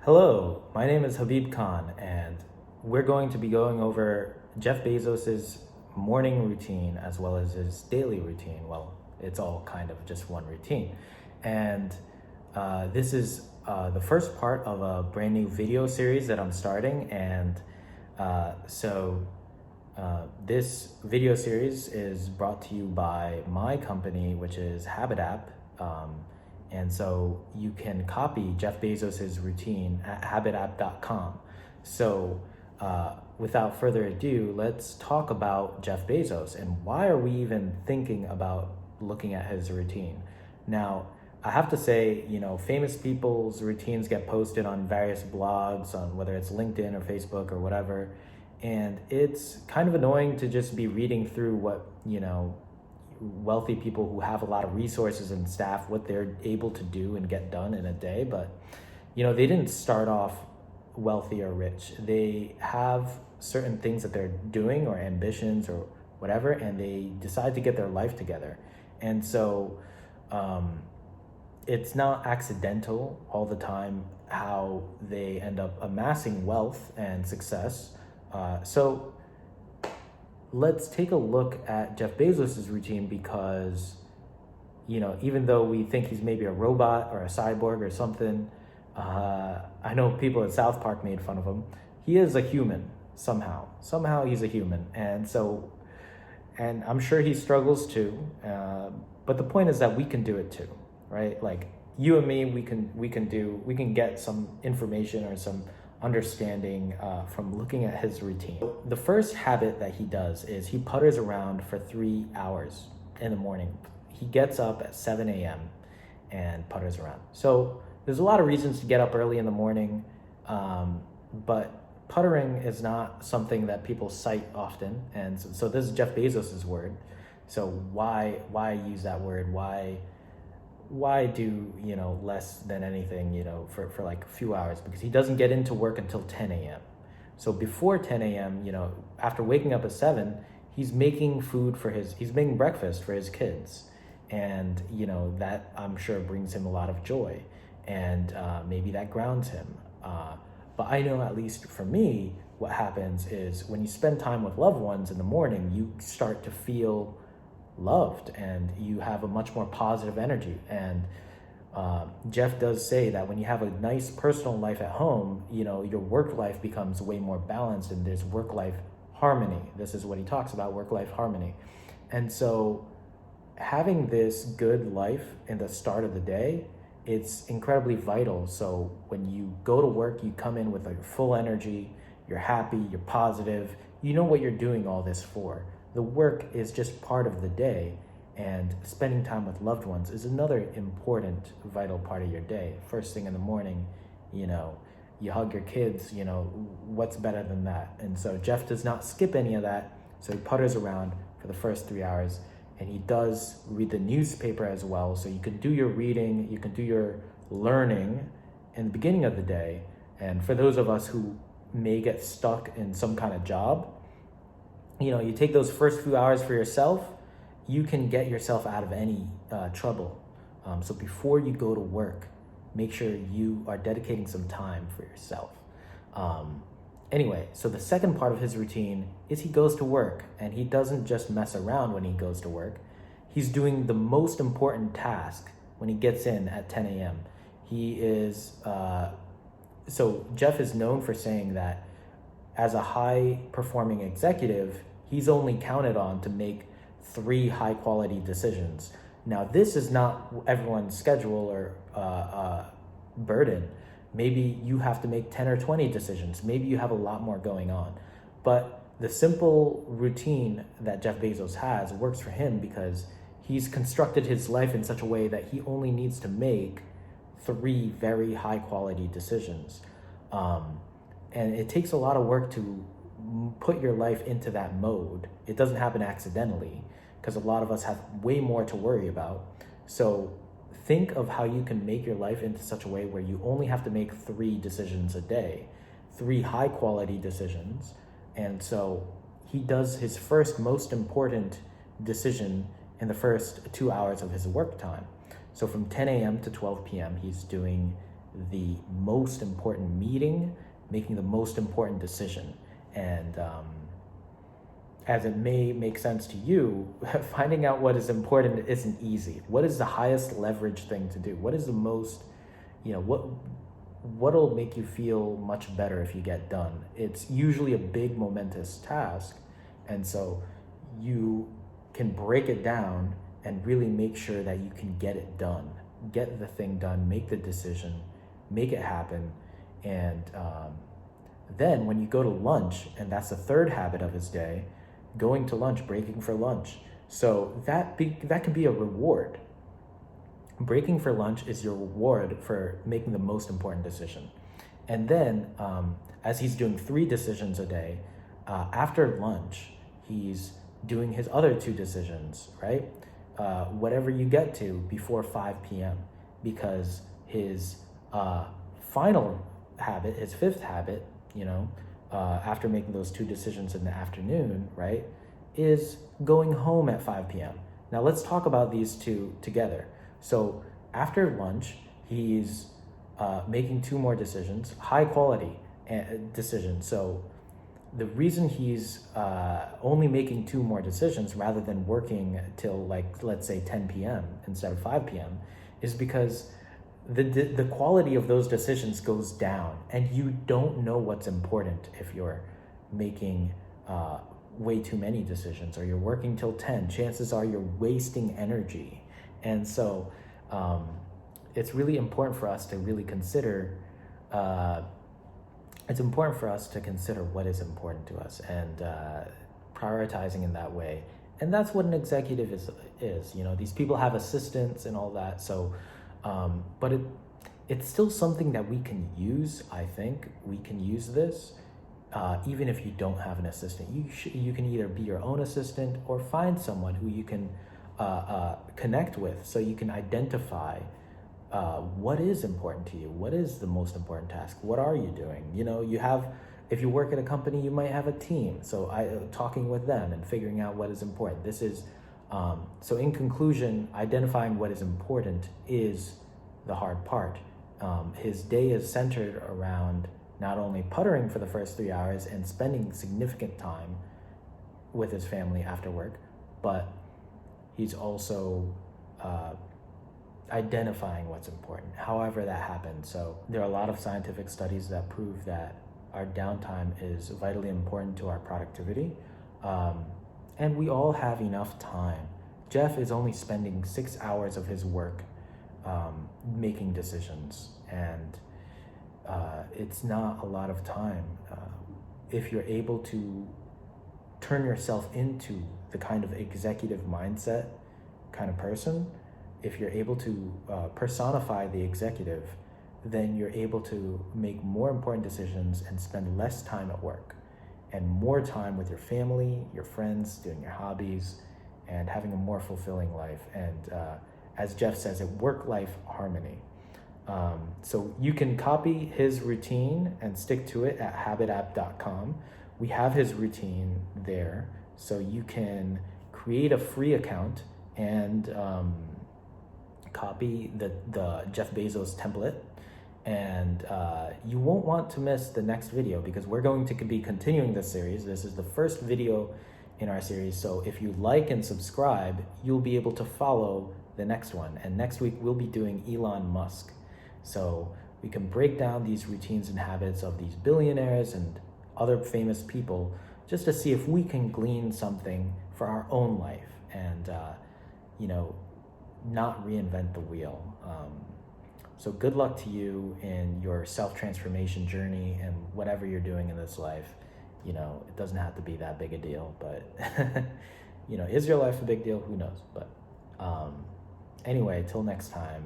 Hello, my name is Habib Khan, and we're going to be going over Jeff Bezos's morning routine as well as his daily routine. Well, it's all kind of just one routine. And this is the first part of a brand new video series that I'm starting. And this video series is brought to you by my company, which is Habitat. And so you can copy Jeff Bezos's routine at habitapp.com. So without further ado, let's talk about Jeff Bezos and why are we even thinking about looking at his routine? Now, I have to say, famous people's routines get posted on various blogs, on whether it's LinkedIn or Facebook or whatever. And it's kind of annoying to just be reading through what, wealthy people who have a lot of resources and staff, what they're able to do and get done in a day. But, they didn't start off wealthy or rich. They have certain things that they're doing or ambitions or whatever, and they decide to get their life together. And so it's not accidental all the time how they end up amassing wealth and success. So let's take a look at Jeff Bezos's routine because, even though we think he's maybe a robot or a cyborg or something, I know people at South Park made fun of him. He is a human somehow. Somehow he's a human. And I'm sure he struggles too. But the point is that we can do it too, right? Like you and me, we can get some information or some understanding from looking at his routine. The first habit that he does is he putters around for 3 hours in the morning. He gets up at 7 a.m. and putters around. So there's a lot of reasons to get up early in the morning, but puttering is not something that people cite often. And so this is Jeff Bezos's word. So why use that word? Why do less than anything for like a few hours? Because he doesn't get into work until 10 a.m. So before 10 a.m. After waking up at 7, he's making breakfast for his kids, and that I'm sure brings him a lot of joy, and maybe that grounds him. But I know, at least for me, what happens is when you spend time with loved ones in the morning, you start to feel loved and you have a much more positive energy. And Jeff does say that when you have a nice personal life at home, your work life becomes way more balanced and there's work-life harmony. This is what he talks about, work-life harmony. And so having this good life in the start of the day, it's incredibly vital. So when you go to work, you come in with like full energy, you're happy, you're positive, you know what you're doing all this for. The work is just part of the day, and spending time with loved ones is another important, vital part of your day. First thing in the morning, you hug your kids, what's better than that? And so Jeff does not skip any of that. So he putters around for the first 3 hours, and he does read the newspaper as well. So you can do your reading, you can do your learning in the beginning of the day. And for those of us who may get stuck in some kind of job, you take those first few hours for yourself, you can get yourself out of any trouble. So before you go to work, make sure you are dedicating some time for yourself. Anyway, so the second part of his routine is he goes to work, and he doesn't just mess around when he goes to work. He's doing the most important task when he gets in at 10 a.m. So Jeff is known for saying that as a high-performing executive, he's only counted on to make 3 high-quality decisions. Now, this is not everyone's schedule or burden. Maybe you have to make 10 or 20 decisions. Maybe you have a lot more going on. But the simple routine that Jeff Bezos has works for him because he's constructed his life in such a way that he only needs to make 3 very high-quality decisions. And it takes a lot of work to put your life into that mode. It doesn't happen accidentally because a lot of us have way more to worry about. So think of how you can make your life into such a way where you only have to make 3 decisions a day, 3 high quality decisions. And so he does his first most important decision in the first 2 hours of his work time. So from 10 a.m. to 12 p.m., he's doing the most important meeting, making the most important decision. And as it may make sense to you, finding out what is important isn't easy. What is the highest leverage thing to do? What is the most, what'll make you feel much better if you get done? It's usually a big momentous task. And so you can break it down and really make sure that you can get it done, get the thing done, make the decision, make it happen. And then when you go to lunch, and that's the third habit of his day, going to lunch, breaking for lunch. So that can be a reward. Breaking for lunch is your reward for making the most important decision. And then as he's doing 3 decisions a day, after lunch, he's doing his other 2 decisions, right? Whatever you get to before 5 p.m. Because his final habit, his 5th habit, after making those 2 decisions in the afternoon, right, is going home at 5 p.m. Now let's talk about these 2 together. So after lunch, he's making 2 more decisions, high quality decisions. So the reason he's only making 2 more decisions rather than working till, like, let's say 10 p.m. instead of 5 p.m. is because the quality of those decisions goes down, and you don't know what's important if you're making way too many decisions, or you're working till 10. Chances are you're wasting energy. And so it's really important for us to really consider what is important to us, and prioritizing in that way. And that's what an executive is. These people have assistants and all that. So, but it's still something that we can use. I think we can use this even if you don't have an assistant. You can either be your own assistant or find someone who you can connect with, so you can identify what is important to you. What is the most important task? What are you doing? If you work at a company, you might have a team. So talking with them and figuring out what is important. This is, so in conclusion, identifying what is important is the hard part. His day is centered around not only puttering for the first 3 hours and spending significant time with his family after work, but he's also identifying what's important, however that happens. So there are a lot of scientific studies that prove that our downtime is vitally important to our productivity. And we all have enough time. Jeff is only spending 6 hours of his work making decisions, and it's not a lot of time. If you're able to turn yourself into the kind of executive mindset kind of person, if you're able to personify the executive, then you're able to make more important decisions and spend less time at work and more time with your family, your friends, doing your hobbies, and having a more fulfilling life. And as Jeff says, a work-life harmony. So you can copy his routine and stick to it at habitapp.com. We have his routine there, so you can create a free account and copy the Jeff Bezos template, and you won't want to miss the next video, because we're going to be continuing this series. This is the first video in our series, so if you like and subscribe, you'll be able to follow the next one. And next week we'll be doing Elon Musk. So we can break down these routines and habits of these billionaires and other famous people, just to see if we can glean something for our own life and not reinvent the wheel. So good luck to you in your self-transformation journey and whatever you're doing in this life. It doesn't have to be that big a deal, but is your life a big deal? Who knows? But anyway, till next time.